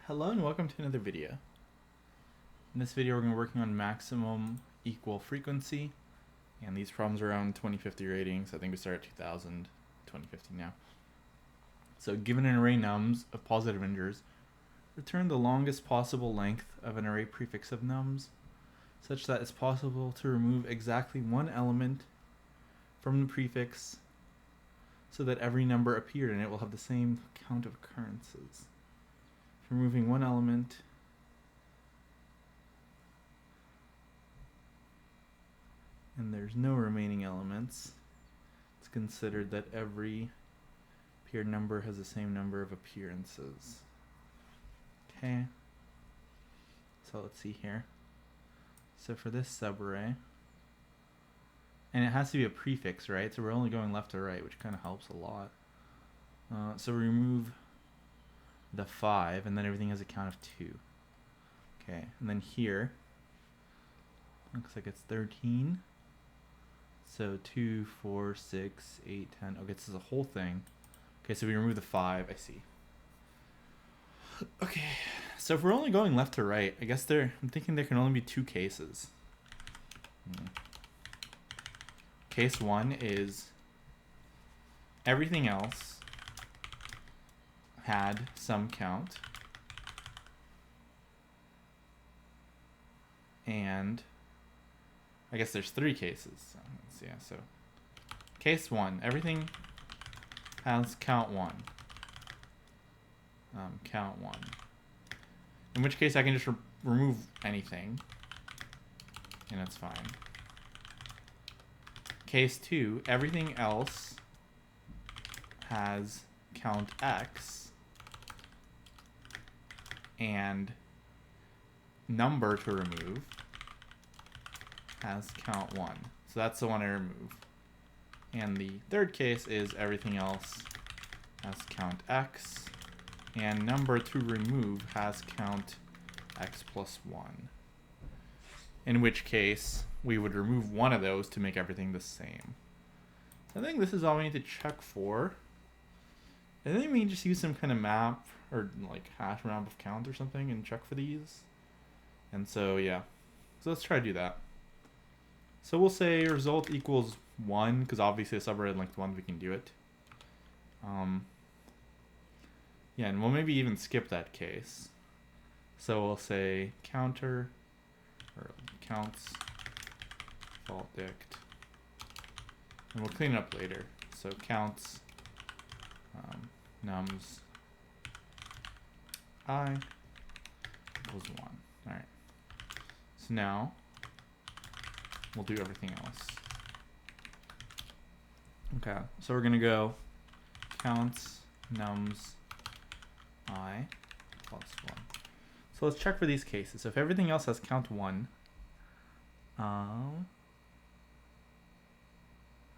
Hello and welcome to another video. In this video we're going to be working on maximum equal frequency, and these problems are around 2050 ratings. I think we start at 2000, 2050 now. So given an array nums of positive integers, return the longest possible length of an array prefix of nums such that it's possible to remove exactly one element from the prefix so that every number appeared in it will have the same count of occurrences. Removing one element and there's no remaining elements, it's considered that every paired number has the same number of appearances. Okay, so let's see here. So for this subarray, and it has to be a prefix, right? So we're only going left to right, which kind of helps a lot. So we remove the 5, and then everything has a count of 2. Okay, and then here, looks like it's 13. So 2, 4, 6, 8, 10. Okay, this is a whole thing. Okay, so we remove the 5, I see. Okay, so if we're only going left to right, I guess I'm thinking there can only be two cases. Case 1 is everything else had some count, and I guess there's 3 cases. So let's see, so case 1, everything has count 1. Count 1. In which case I can just remove anything, and it's fine. Case 2, everything else has count x, and number to remove has count 1. So that's the one I remove. And the third case is everything else has count x, and number to remove has count x plus 1. In which case, we would remove one of those to make everything the same. I think this is all we need to check for. I think we can just use some kind of map or like hash map of count or something and check for these. And so yeah, so let's try to do that. So we'll say result equals 1 because obviously a subarray in length 1 we can do it. Yeah, and we'll maybe even skip that case. So we'll say counter or counts default dict, and we'll clean it up later. So counts nums I equals 1. Alright. So now we'll do everything else. Okay, so we're gonna go counts nums I plus 1. So let's check for these cases. So if everything else has count 1, oh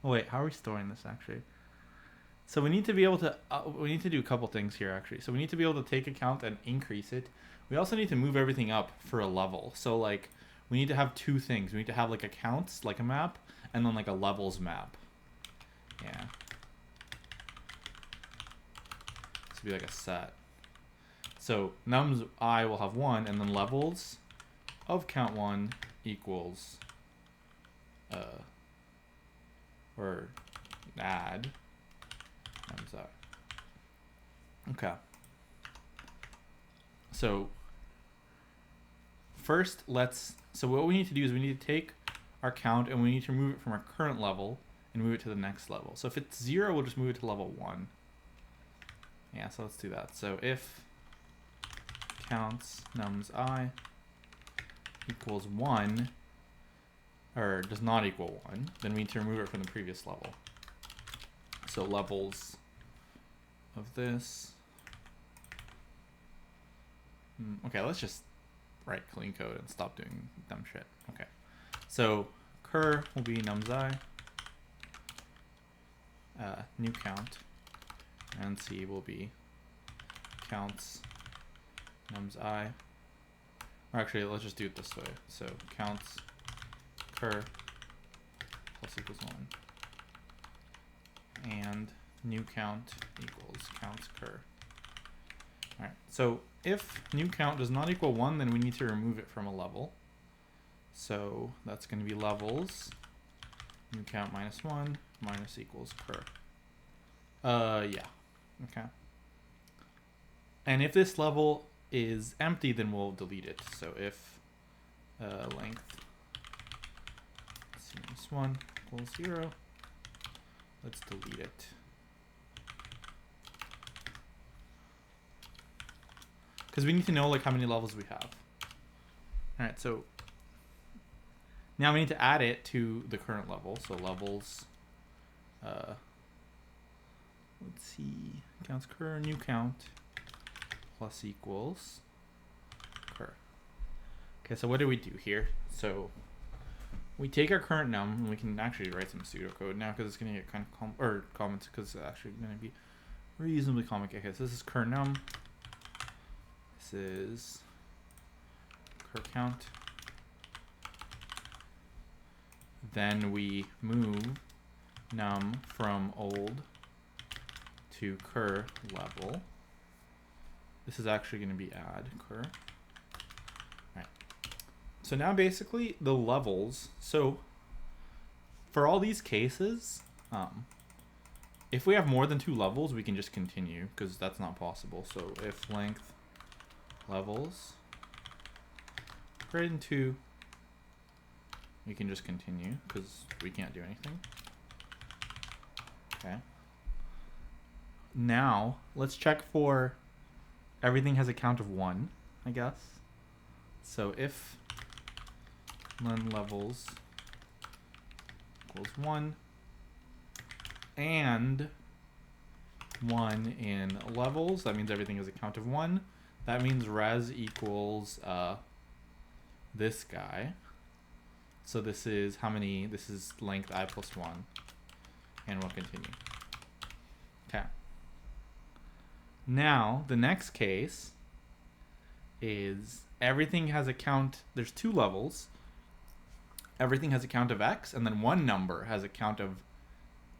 wait, how are we storing this actually? So we need to be able to, we need to do a couple things here actually. So we need to be able to take a count and increase it. We also need to move everything up for a level. So like, we need to have 2 things. We need to have like a counts, like a map, and then like a levels map. Yeah. This will be like a set. So nums I will have 1, and then levels of count 1 equals, or add nums I. Okay. So first so what we need to do is we need to take our count and we need to move it from our current level and move it to the next level. So if it's 0, we'll just move it to level 1. Yeah, so let's do that. So if counts nums I equals 1, or does not equal 1, then we need to remove it from the previous level. So levels of this. Okay, let's just write clean code and stop doing dumb shit. Okay, so cur will be nums I, new count, and c will be counts nums I. Or actually, let's just do it this way. So counts cur plus equals 1, and new count equals counts cur. All right, so if new count does not equal 1, then we need to remove it from a level. So that's going to be levels, new count minus 1, minus equals cur. Yeah, okay. And if this level is empty, then we'll delete it. So if length minus 1 equals 0, let's delete it. Because we need to know like how many levels we have. All right, so now we need to add it to the current level. So levels, let's see, counts cur, new count, plus equals cur. Okay, so what do we do here? So we take our current num, and we can actually write some pseudocode now because it's going to get kind of comments because it's actually going to be reasonably common. Okay, so this is cur num. This is cur count. Then we move num from old to cur level. This is actually going to be add cur. Right. So now basically the levels. So for all these cases, if we have more than 2 levels, we can just continue because that's not possible. So if length levels greater than 2, we can just continue because we can't do anything. Okay. Now let's check for everything has a count of 1, I guess. So if len levels equals 1 and 1 in levels, that means everything has a count of 1. That means res equals this guy. So this is how many? This is length I plus 1, and we'll continue. Okay. Now the next case is everything has a count. There's 2 levels. Everything has a count of x, and then one number has a count of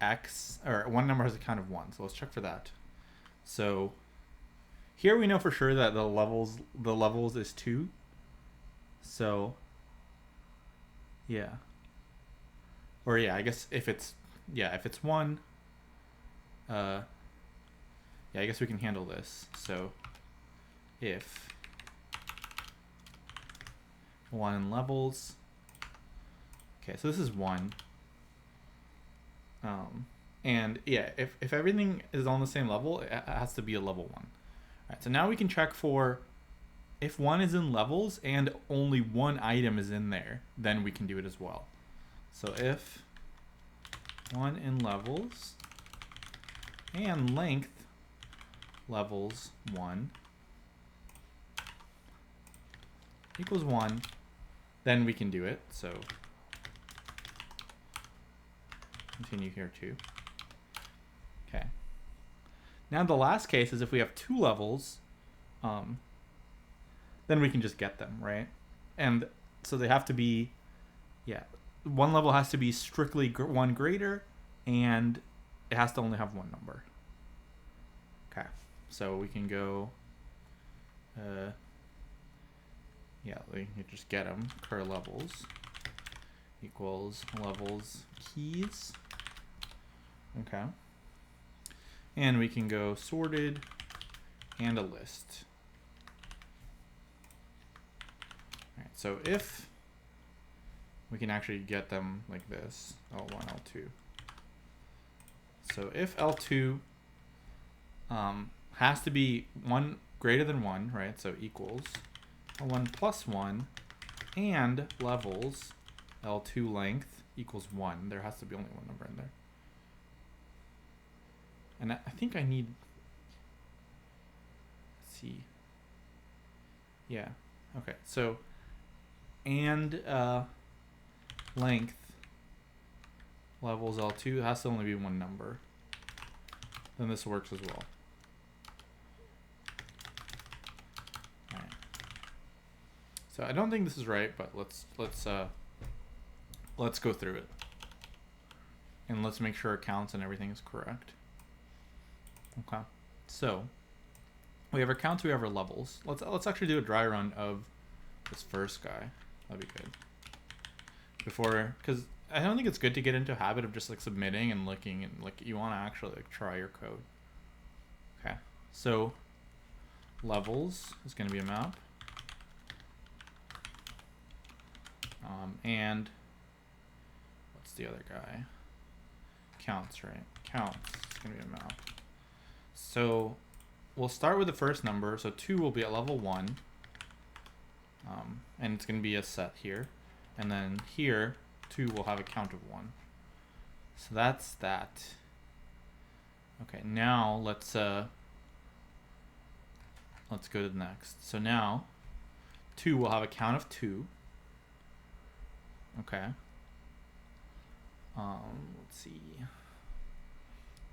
x, or one number has a count of 1. So let's check for that. So here we know for sure that the levels is 2. So yeah. Or yeah, I guess if it's 1, yeah, I guess we can handle this. So if 1 in levels, okay, so this is 1. And yeah, if everything is on the same level, it has to be a level 1. All right, so now we can check for if 1 is in levels and only 1 item is in there, then we can do it as well. So if 1 in levels and length levels 1 equals 1, then we can do it. So continue here too. Okay. Now the last case is if we have 2 levels, then we can just get them, right? And so they have to be, yeah, one level has to be strictly 1 greater, and it has to only have 1 number. Okay, so we can go, yeah, we can just get them. Cur levels equals levels keys. Okay. And we can go sorted and a list. All right, so if we can actually get them like this, L1, L2. So if L2 has to be 1 greater than 1, right? So equals L1 plus 1 and levels L2 length equals 1. There has to be only 1 number in there. And I think I need, let's see. Yeah, okay, so, and length levels L2 has to only be 1 number. Then this works as well. All right. So I don't think this is right, but let's go through it. And let's make sure it counts and everything is correct. Okay, so We have our counts, we have our levels. Let's actually do a dry run of this first guy. That'd be good. Before, because I don't think it's good to get into a habit of just like submitting and looking, and like you want to actually like try your code. Okay, so levels is going to be a map. And what's the other guy? Counts, right? Counts is going to be a map. So we'll start with the first number. So 2 will be at level 1. And it's going to be a set here. And then here, 2 will have a count of 1. So that's that. Okay, now let's go to the next. So now 2 will have a count of 2. Okay. Let's see.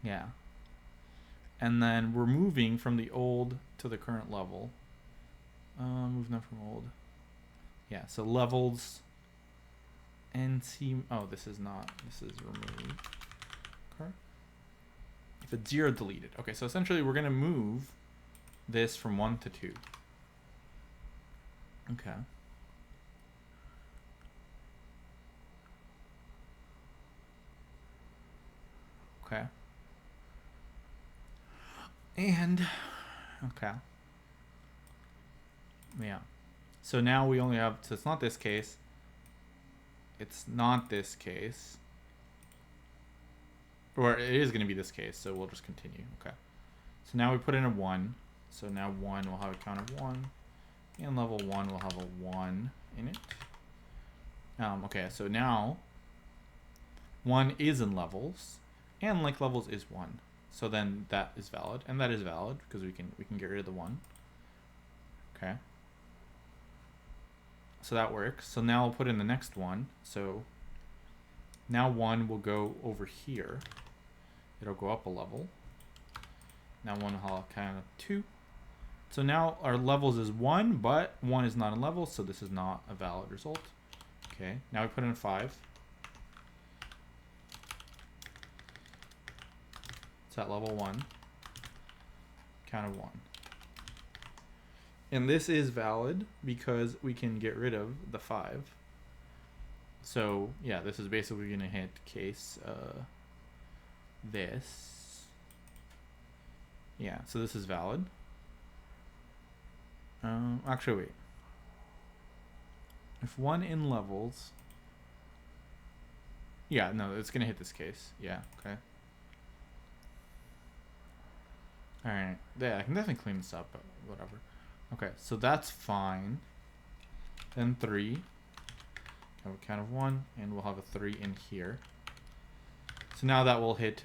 Yeah. And then we're moving from the old to the current level. Moving up from old. Yeah, so levels NC. Oh, this is not. This is removed. Okay. If it's 0, deleted. Okay, so essentially we're going to move this from 1 to 2. Okay. Okay. And, okay. Yeah. So now we only have, so it's not this case. It's not this case. Or it is going to be this case, so we'll just continue. Okay. So now we put in a 1. So now 1 will have a count of 1. And level 1 will have a 1 in it. Okay, so now 1 is in levels. And like levels is 1. So then that is valid. And that is valid because we can get rid of the 1. Okay. So that works. So now I'll put in the next one. So now 1 will go over here. It'll go up a level. Now 1 will have kind of 2. So now our levels is 1, but 1 is not in levels, so this is not a valid result. Okay, now we put in 5. It's at level 1. Count of 1. And this is valid because we can get rid of the 5. So yeah, this is basically going to hit case this. Yeah, so this is valid. Actually, wait. If 1 in levels. Yeah, no, it's going to hit this case. Yeah, okay. Alright, yeah, I can definitely clean this up, but whatever. Okay, so that's fine. Then 3. Have a count of 1, and we'll have a 3 in here. So now that will hit.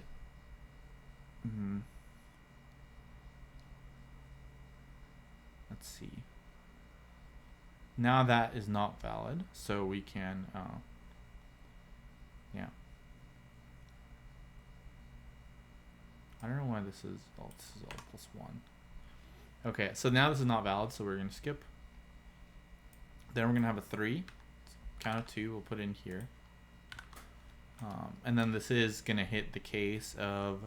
Let's see. Now that is not valid, so we can, yeah. I don't know why this is all plus 1. Okay, so now this is not valid, so we're going to skip. Then we're going to have a 3. Count of 2, we'll put in here. And then this is going to hit the case of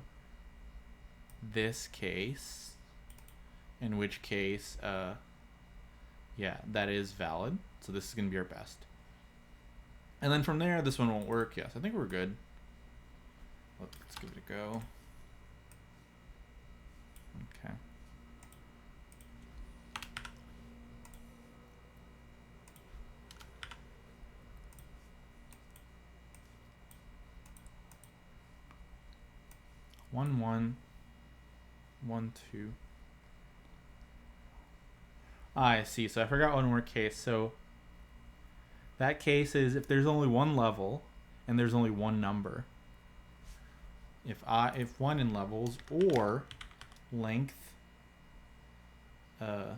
this case, in which case, yeah, that is valid. So this is going to be our best. And then from there, this one won't work. Yes, I think we're good. Let's give it a go. Okay. One, 1, 1, 2. I see. So I forgot one more case. So that case is if there's only one level and there's only one number. If 1 in levels or length, yeah,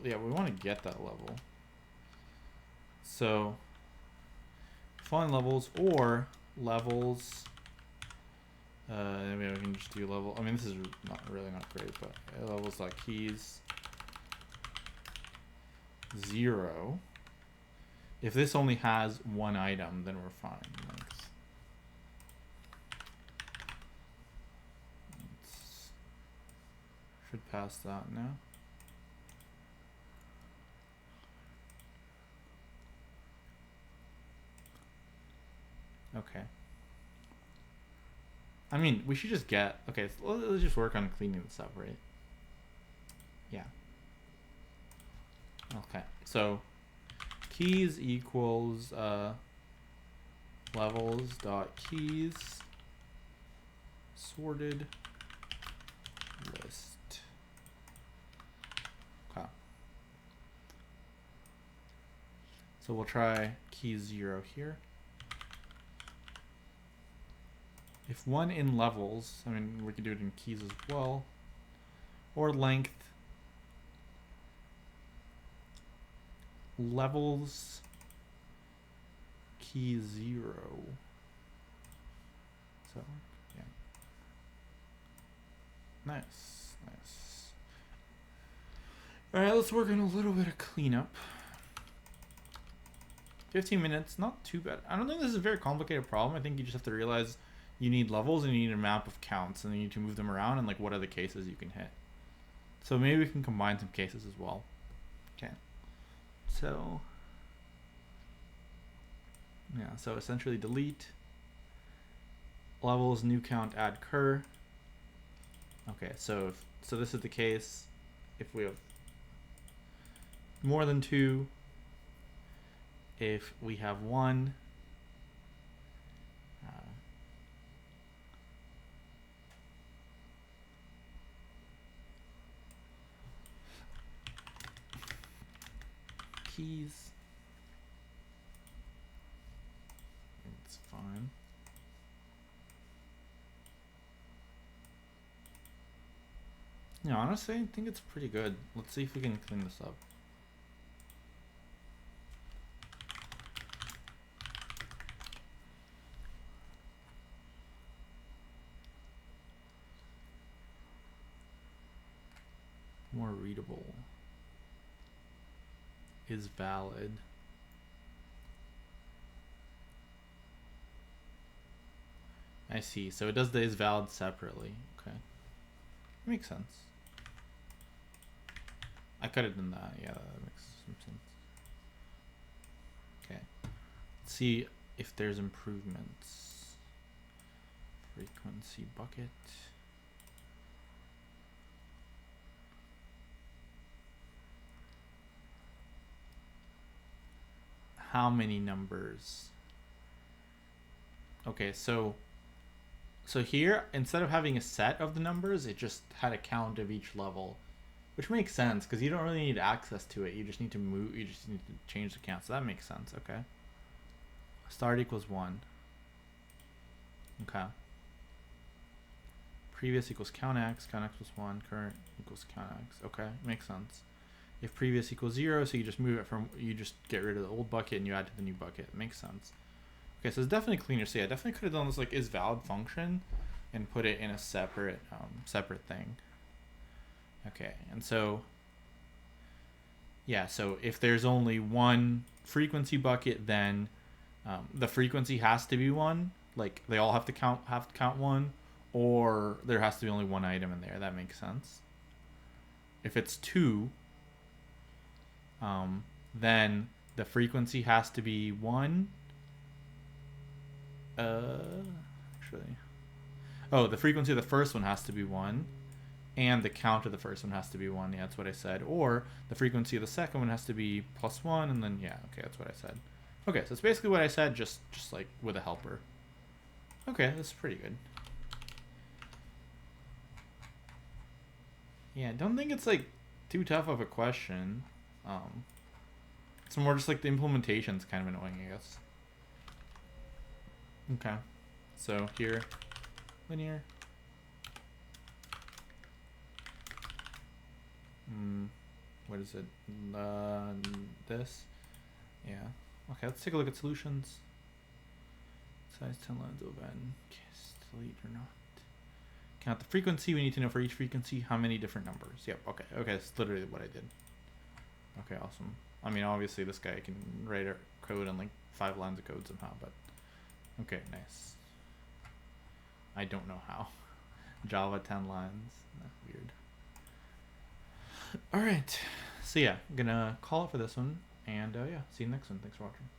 we want to get that level. So if 1 in levels or levels. Maybe we can just do level. I mean, this is not great, but levels like keys 0. If this only has 1 item, then we're fine. Should pass that now. Okay. I mean, we should just get... Okay, so let's just work on cleaning this up, right? Yeah. Okay, so keys equals levels dot keys sorted list. Okay. So we'll try key 0 here. If one in levels, I mean, we could do it in keys as well, or length levels key 0. So yeah, nice. All right, let's work on a little bit of cleanup. 15 minutes, not too bad. I don't think this is a very complicated problem. I think you just have to realize you need levels and you need a map of counts, and you need to move them around, and like what are the cases you can hit. So maybe we can combine some cases as well. Okay. So yeah, so essentially delete levels new count add cur. Okay, so this is the case if we have more than 2, if we have 1, keys, it's fine. Yeah, honestly, I think it's pretty good. Let's see if we can clean this up. More readable is valid. I see. So it does the is valid separately. Okay. Makes sense. I could have done that. Yeah, that makes some sense. Okay. Let's see if there's improvements. Frequency bucket. How many numbers? Okay, so here, instead of having a set of the numbers, it just had a count of each level, which makes sense because you don't really need access to it. You just need to move. You just need to change the count. So that makes sense. Okay. Start equals 1. Okay. Previous equals count x plus 1. Current equals count x. Okay, makes sense. If previous equals 0, so you just move it from, you just get rid of the old bucket and you add to the new bucket. It makes sense. Okay, so it's definitely cleaner. So yeah, I definitely could have done this like is valid function and put it in a separate separate thing. Okay, and so yeah, so if there's only one frequency bucket, then the frequency has to be 1. Like they all have to count 1, or there has to be only one item in there. That makes sense. If it's 2, then the frequency has to be 1. Actually, oh, the frequency of the first one has to be 1, and the count of the first one has to be 1. Yeah, that's what I said. Or the frequency of the second one has to be +1, and then yeah, okay, that's what I said. Okay, so it's basically what I said, just like with a helper. Okay, that's pretty good. Yeah, I don't think it's like too tough of a question. It's more just like the implementation's kind of annoying, I guess. Okay, so here, linear. What is it? This? Yeah. Okay, let's take a look at solutions. Size 10 lines of n. Delete or not. Count the frequency. We need to know for each frequency how many different numbers. Yep, okay. Okay, that's literally what I did. Okay, awesome. I mean, obviously this guy can write a code in like 5 lines of code somehow, but okay, nice. I don't know how. Java 10 lines. That's weird. All right. So yeah, I'm gonna call it for this one, and yeah, see you next one. Thanks for watching.